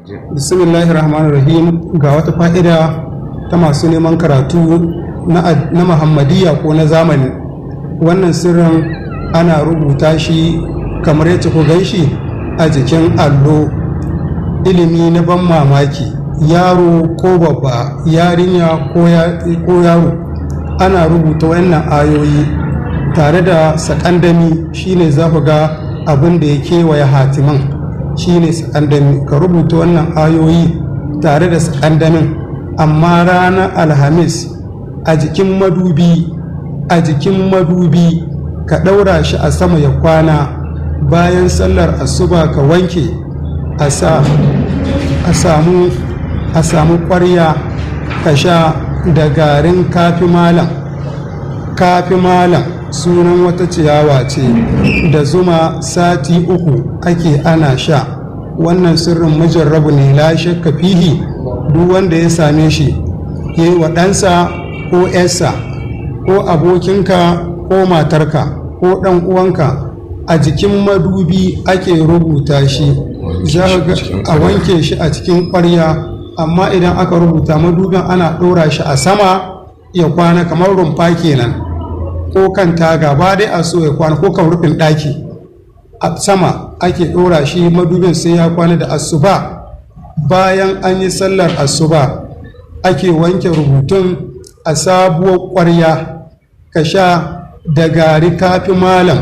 Bismillahir Rahmanir Rahim. Ga wata fa'ida ta masu neman karatu na Muhammadiyya ko na zamani. Wannan sirrin ana rubuta shi kamar yadda ku gan shi a jikin allo. Ilimi na ban mamaki, yaro ko babba, yarinya ko yaro, ana rubuta wannan ayoyi tare da sakandami. Shine za ku ga abin da ya kewaye hatiman, shine sakandami. Ka rubuta wannan ayoyi tare da sakandamin, amma ranar alhamis a jikin madubi ka ɗaura shi a sama ya kwana. Bayan sallar asuba ka wanke, a samu ƙwarya ka sha da garin kafi malam sunan wata ciyawa ce, da zuma sati 3 ake ana sha. Wannan sirrin mujarrabu ne, la shakka fihi. Duk wanda ya same shi ya yi wa ɗansa ko ‘yarsa ko abokinka ko matarka ko ɗan uwanka. A jikin madubi ake rubuta shi, za a wanke shi a cikin ƙwarya. Amma idan aka rubuta madubin ana ɗora shi a sama ya kwana, kamar rumfa kenan, ko kan taga, ba dai a so ya kwana, ko kan rufin ɗaki. A sama ake ɗora shi madubin sai ya kwana. Da asuba, bayan an yi sallar asuba ake wanke rubutun a sabuwar ƙwarya ka sha da gari kafi malam,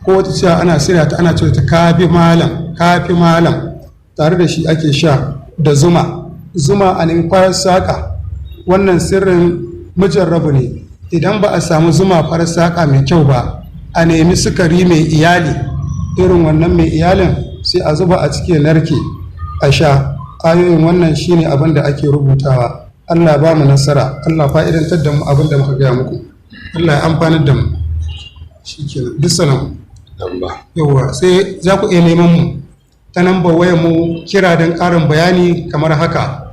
ko wata cewa ana sirya ta ana cewa ta kafi malam tare da shi ake sha, da zuma a nan farar saƙa. Wannan sirrin mujarrabu ne. Idan ba a samu zuma farar saƙa mai kyau ba, a nemi sukari mai iyali. Irin wannan mai iyalin sai a zuba a cikin narke a sha. Ayoyin wannan shine abin da ake rubutawa. Allah ba mu nasara, Allah fa'idantar da mu abin da muka gaya muku, Allah ya amfanar da mu. Shikenan, bisalam. Yawwa, sai za ku iya neman mu ta nambar wayar mu, kira don ƙarin bayani kamar haka: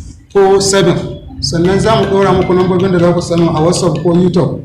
09063766347. sannan za mu ɗora muku lambobin da za ku samu a WhatsApp ko YouTube.